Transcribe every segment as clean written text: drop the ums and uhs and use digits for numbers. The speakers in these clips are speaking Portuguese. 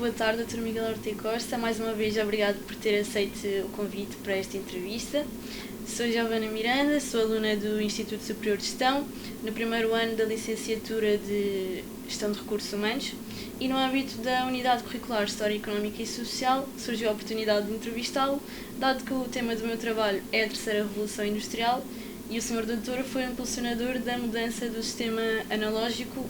boa tarde, Dr. Miguel Ortega Costa. Mais uma vez, obrigado por ter aceito o convite para esta entrevista. Sou Giovana Miranda, sou aluna do Instituto Superior de Gestão, no primeiro ano da licenciatura de Gestão de Recursos Humanos, e no âmbito da Unidade Curricular História Económica e Social surgiu a oportunidade de entrevistá-lo, dado que o tema do meu trabalho é a Terceira Revolução Industrial e o Sr. Doutor foi um impulsionador da mudança do sistema analógico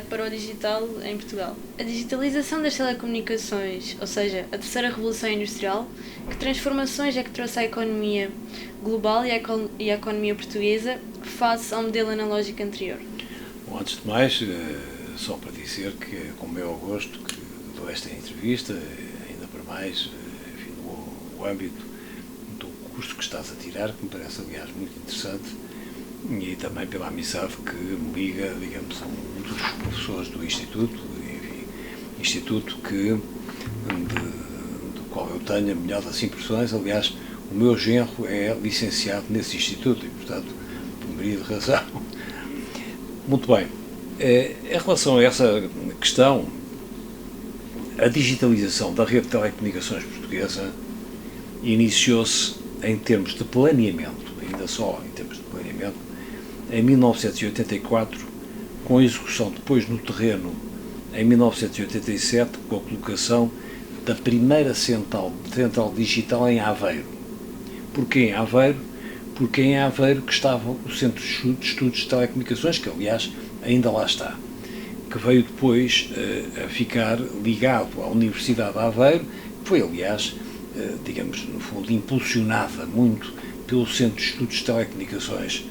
para o digital em Portugal. A digitalização das telecomunicações, ou seja, a Terceira Revolução Industrial, que transformações é que trouxe à economia global e à economia portuguesa face ao modelo analógico anterior? Bom, antes de mais, só para dizer que é com o meu gosto que dou esta entrevista, ainda para mais, enfim, no âmbito do curso que estás a tirar, que me parece, aliás, muito interessante, e também pela amizade que me liga, digamos, a um dos professores do Instituto, enfim, Instituto do qual eu tenho a melhor das impressões. Aliás, o meu genro é licenciado nesse Instituto e, portanto, por maioria de razão. Muito bem. Em relação a essa questão, a digitalização da rede de telecomunicações portuguesa iniciou-se em termos de planeamento, ainda só em termos de planeamento, em 1984, com a execução depois no terreno, em 1987, com a colocação da primeira central digital em Aveiro. Porquê em Aveiro? Porque em Aveiro que estava o Centro de Estudos de Telecomunicações, que aliás ainda lá está, que veio depois a ficar ligado à Universidade de Aveiro, que foi aliás, digamos, no fundo, impulsionada muito pelo Centro de Estudos de Telecomunicações,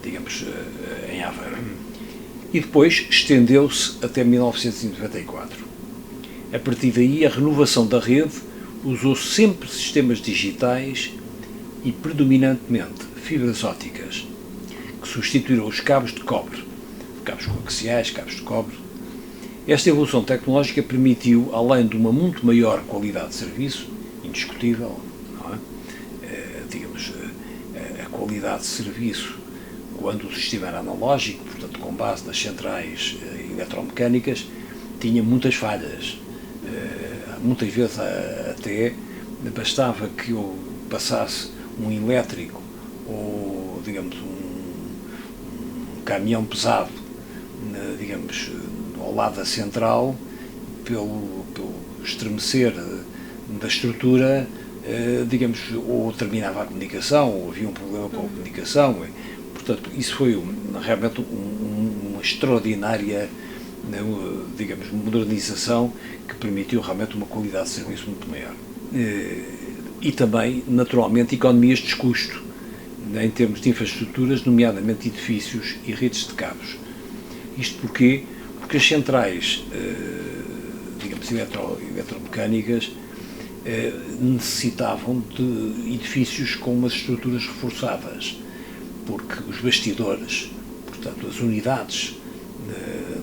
digamos, em Aveiro. E depois estendeu-se até 1994. A partir daí, a renovação da rede usou sempre sistemas digitais e, predominantemente, fibras ópticas, que substituíram os cabos de cobre, cabos coaxiais, cabos de cobre. Esta evolução tecnológica permitiu, além de uma muito maior qualidade de serviço, indiscutível, não é? Digamos, a qualidade de serviço, quando o sistema era analógico, portanto, com base nas centrais eletromecânicas, tinha muitas falhas. Muitas vezes até bastava que eu passasse um elétrico ou, digamos, um caminhão pesado, digamos, ao lado da central, pelo estremecer da estrutura, digamos, ou terminava a comunicação, ou havia um problema com a comunicação. Portanto, isso foi realmente uma extraordinária, digamos, modernização que permitiu realmente uma qualidade de serviço muito maior. E também, naturalmente, economias de custo, em termos de infraestruturas, nomeadamente edifícios e redes de cabos. Isto porquê? Porque as centrais, digamos, eletromecânicas, necessitavam de edifícios com umas estruturas reforçadas, porque os bastidores, portanto, as unidades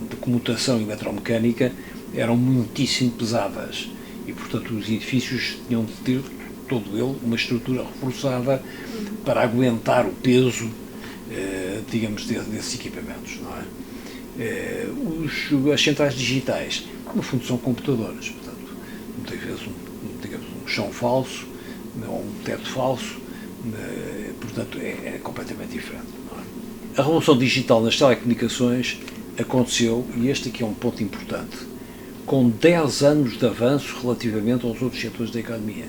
de comutação eletromecânica eram muitíssimo pesadas e, portanto, os edifícios tinham de ter todo ele uma estrutura reforçada para aguentar o peso, digamos, desses equipamentos, não é? As centrais digitais, no fundo, são computadores, portanto, muitas vezes digamos, um chão falso ou um teto falso, portanto, é completamente diferente, não é? A revolução digital nas telecomunicações aconteceu, e este aqui é um ponto importante, com 10 anos de avanço relativamente aos outros setores da economia,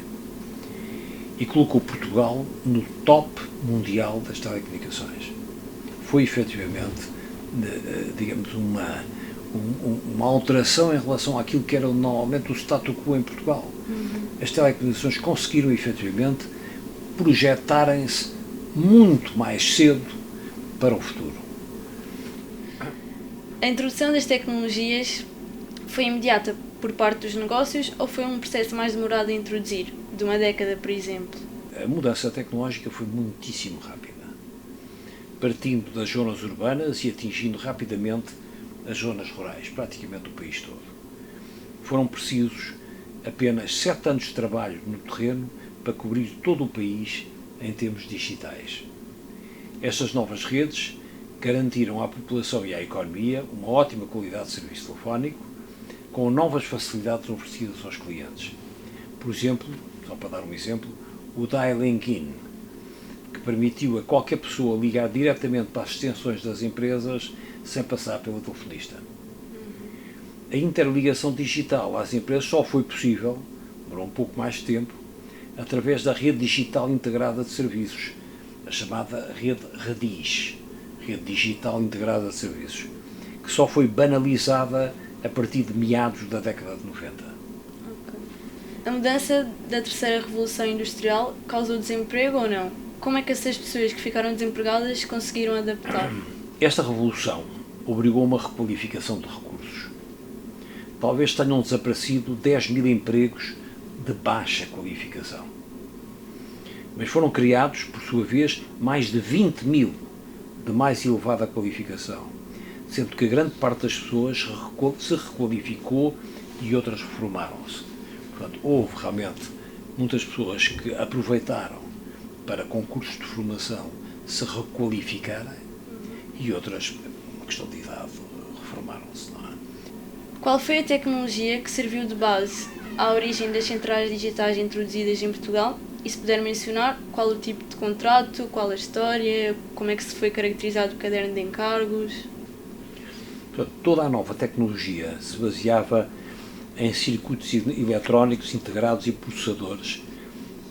e colocou Portugal no top mundial das telecomunicações. Foi efetivamente, digamos, uma alteração em relação àquilo que era normalmente o status quo em Portugal. As telecomunicações conseguiram efetivamente projetarem-se muito mais cedo para o futuro. A introdução das tecnologias foi imediata por parte dos negócios ou foi um processo mais demorado a introduzir, de uma década, por exemplo? A mudança tecnológica foi muitíssimo rápida, partindo das zonas urbanas e atingindo rapidamente as zonas rurais, praticamente o país todo. Foram precisos apenas 7 anos de trabalho no terreno para cobrir todo o país em termos digitais. Estas novas redes garantiram à população e à economia uma ótima qualidade de serviço telefónico, com novas facilidades oferecidas aos clientes. Por exemplo, só para dar um exemplo, o Dialing In, que permitiu a qualquer pessoa ligar diretamente para as extensões das empresas sem passar pelo telefonista. A interligação digital às empresas só foi possível, demorou um pouco mais de tempo, através da Rede Digital Integrada de Serviços, a chamada Rede RDIS, Rede Digital Integrada de Serviços, que só foi banalizada a partir de meados da década de 90. Okay. A mudança da terceira revolução industrial causou desemprego ou não? Como é que essas pessoas que ficaram desempregadas conseguiram adaptar? Esta revolução obrigou a uma requalificação de recursos. Talvez tenham desaparecido 10 mil empregos de baixa qualificação. Mas foram criados, por sua vez, mais de 20 mil de mais elevada qualificação, sendo que a grande parte das pessoas se requalificou e outras reformaram-se. Portanto, houve realmente muitas pessoas que aproveitaram para concursos de formação se requalificarem e outras, uma questão de idade, reformaram-se, não é? Qual foi a tecnologia que serviu de base à origem das centrais digitais introduzidas em Portugal? E se puder mencionar, qual o tipo de contrato, qual a história, como é que se foi caracterizado o caderno de encargos? Portanto, toda a nova tecnologia se baseava em circuitos eletrónicos integrados e processadores,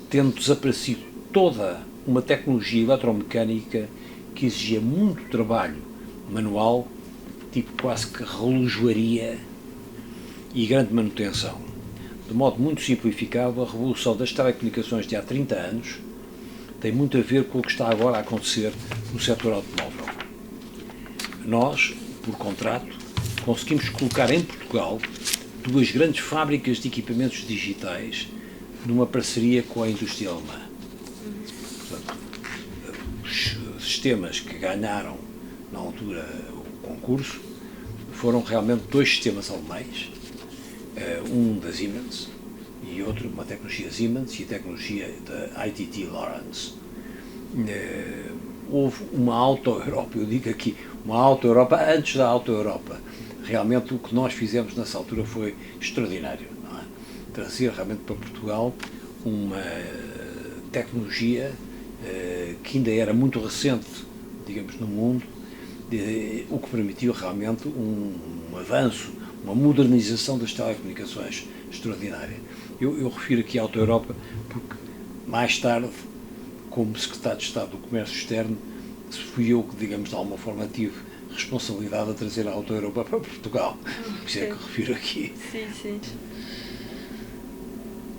tendo desaparecido toda uma tecnologia eletromecânica que exigia muito trabalho manual, tipo quase que relojoaria e grande manutenção. De modo muito simplificado, a revolução das telecomunicações de há 30 anos tem muito a ver com o que está agora a acontecer no setor automóvel. Nós, por contrato, conseguimos colocar em Portugal duas grandes fábricas de equipamentos digitais numa parceria com a indústria alemã. Portanto, os sistemas que ganharam na altura o concurso foram realmente dois sistemas alemães, um da Siemens e outro uma tecnologia Siemens e a tecnologia da ITT Lawrence. Houve uma Auto-Europa, eu digo aqui, uma Auto-Europa antes da Auto-Europa. Realmente o que nós fizemos nessa altura foi extraordinário, não é? Trazer realmente para Portugal uma tecnologia que ainda era muito recente, digamos, no mundo, o que permitiu realmente um avanço, uma modernização das telecomunicações extraordinária. Eu refiro aqui à Auto-Europa porque mais tarde, como Secretário de Estado do Comércio Externo, fui eu que, digamos, de alguma forma tive responsabilidade a trazer a Auto-Europa para Portugal. Por isso é que eu refiro aqui. Sim, sim.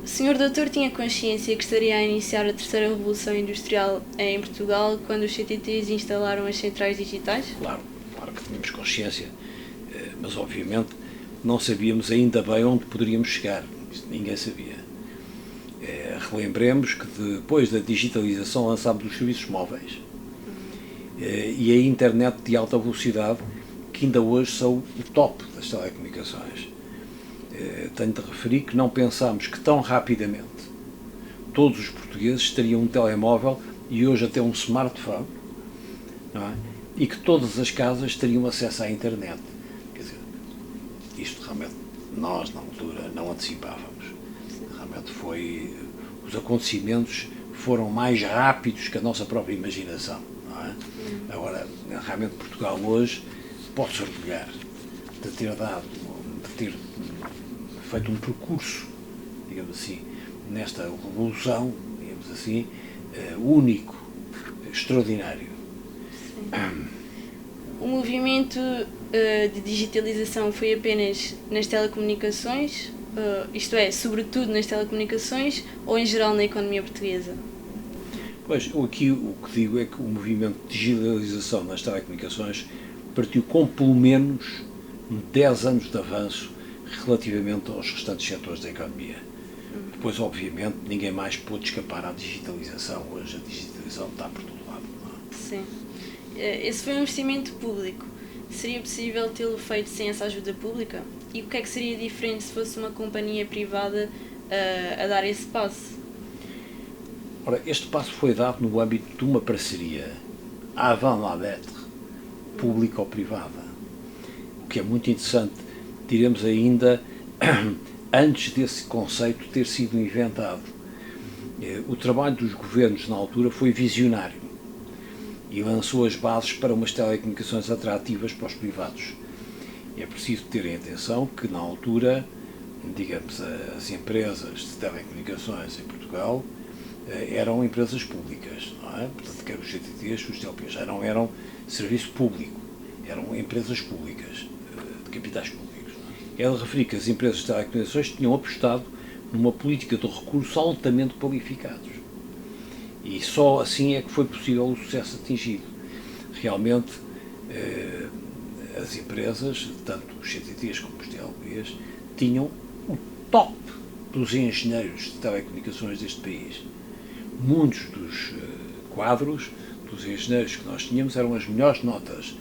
O Sr. Doutor tinha consciência que estaria a iniciar a terceira revolução industrial em Portugal quando os CTTs instalaram as centrais digitais? Claro que tínhamos consciência, mas obviamente não sabíamos ainda bem onde poderíamos chegar. Isso ninguém sabia. Relembremos que depois da digitalização lançámos os serviços móveis e a internet de alta velocidade, que ainda hoje são o top das telecomunicações. Tenho de referir que não pensámos que tão rapidamente todos os portugueses teriam um telemóvel e hoje até um smartphone, não é? E que todas as casas teriam acesso à internet. Quer dizer, isto realmente nós na altura não antecipávamos. Realmente foi, os acontecimentos foram mais rápidos que a nossa própria imaginação, não é? Agora, realmente Portugal hoje pode-se orgulhar de ter feito um percurso, digamos assim, nesta revolução, digamos assim, único, extraordinário. Sim. O movimento de digitalização foi apenas nas telecomunicações, isto é, sobretudo nas telecomunicações, ou em geral na economia portuguesa? Pois, aqui o que digo é que o movimento de digitalização nas telecomunicações partiu com pelo menos 10 anos de avanço relativamente aos restantes setores da economia. Depois, obviamente, ninguém mais pôde escapar à digitalização. Hoje a digitalização está por todo lado. Não é? Sim. Esse foi um investimento público. Seria possível tê-lo feito sem essa ajuda pública? E o que é que seria diferente se fosse uma companhia privada a dar esse passo? Ora, este passo foi dado no âmbito de uma parceria avant la lettre, pública ou privada. O que é muito interessante, diremos ainda antes desse conceito ter sido inventado. O trabalho dos governos na altura foi visionário e lançou as bases para umas telecomunicações atrativas para os privados. É preciso ter em atenção que, na altura, digamos, as empresas de telecomunicações em Portugal eram empresas públicas, não é? Portanto, quer os GTTs, os TLPs, já não eram serviço público, eram empresas públicas, de capitais públicos. Ela refere que as empresas de telecomunicações tinham apostado numa política de recursos altamente qualificados. E só assim é que foi possível o sucesso atingido. Realmente, as empresas, tanto os CTTs como os TLPs, tinham o top dos engenheiros de telecomunicações deste país. Muitos dos quadros dos engenheiros que nós tínhamos eram as melhores notas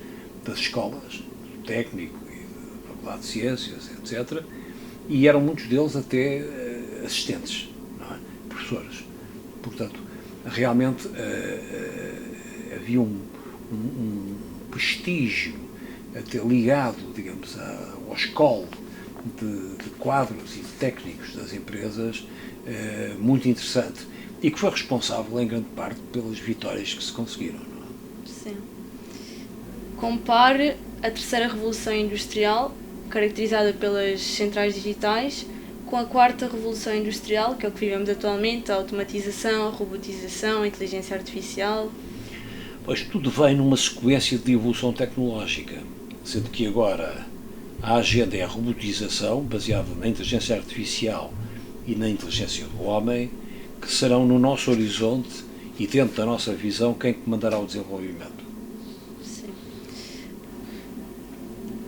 das escolas, do técnico e da Faculdade de Ciências, etc. E eram muitos deles até assistentes, não é? Professores. Portanto, realmente havia um prestígio até ligado, digamos, ao escola de quadros e de técnicos das empresas muito interessante e que foi responsável em grande parte pelas vitórias que se conseguiram. Não é? Sim. Compare a terceira revolução industrial, caracterizada pelas centrais digitais, com a quarta revolução industrial, que é o que vivemos atualmente, a automatização, a robotização, a inteligência artificial. Pois tudo vem numa sequência de evolução tecnológica, sendo que agora a agenda é a robotização, baseada na inteligência artificial e na inteligência do homem, que serão no nosso horizonte e dentro da nossa visão quem comandará o desenvolvimento. Sim.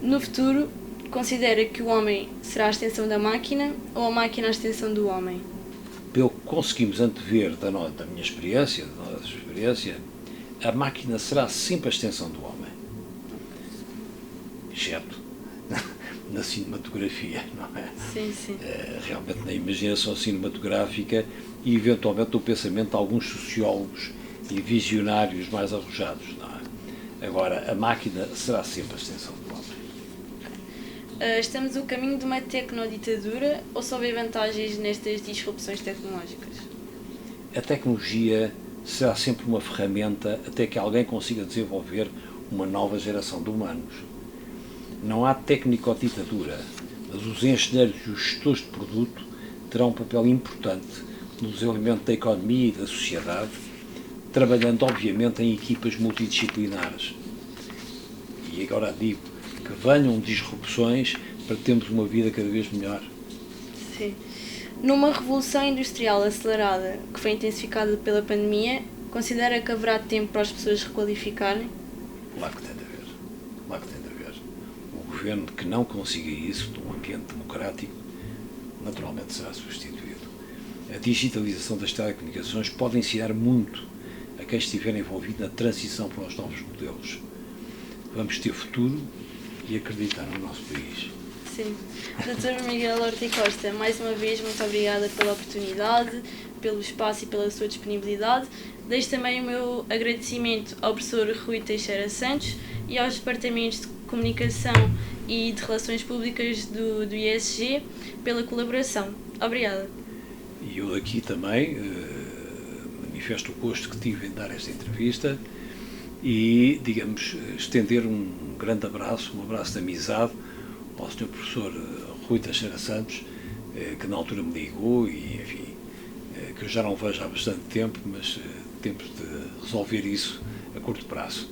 No futuro, considera que o homem será a extensão da máquina ou a máquina a extensão do homem? Pelo que conseguimos antever da minha experiência, da nossa experiência, a máquina será sempre a extensão do homem. Exceto na cinematografia, não é? Sim, sim. Realmente na imaginação cinematográfica e eventualmente no pensamento de alguns sociólogos e visionários mais arrojados, não é? Agora, a máquina será sempre a extensão do homem. Estamos no caminho de uma tecnoditadura ou só vê vantagens nestas disrupções tecnológicas? A tecnologia será sempre uma ferramenta até que alguém consiga desenvolver uma nova geração de humanos. Não há tecnicoditadura, mas os engenheiros e os gestores de produto terão um papel importante no desenvolvimento da economia e da sociedade, trabalhando obviamente em equipas multidisciplinares. E agora digo que venham disrupções para termos uma vida cada vez melhor. Sim. Numa revolução industrial acelerada que foi intensificada pela pandemia, considera que haverá tempo para as pessoas requalificarem? Claro que tem de haver. Claro que tem de haver. O governo que não consiga isso, num ambiente democrático, naturalmente será substituído. A digitalização das telecomunicações pode ensinar muito a quem estiver envolvido na transição para os novos modelos. Vamos ter futuro e acreditar no nosso país. Sim. Dr. Miguel Horta Costa, mais uma vez, muito obrigada pela oportunidade, pelo espaço e pela sua disponibilidade. Deixo também o meu agradecimento ao professor Rui Teixeira Santos e aos departamentos de Comunicação e de Relações Públicas do ISG pela colaboração. Obrigada. E eu aqui também manifesto o gosto que tive em dar esta entrevista e, digamos, estender um grande abraço, um abraço de amizade ao Sr. Professor Rui Teixeira Santos, que na altura me ligou e, enfim, que eu já não vejo há bastante tempo, mas temos de resolver isso a curto prazo.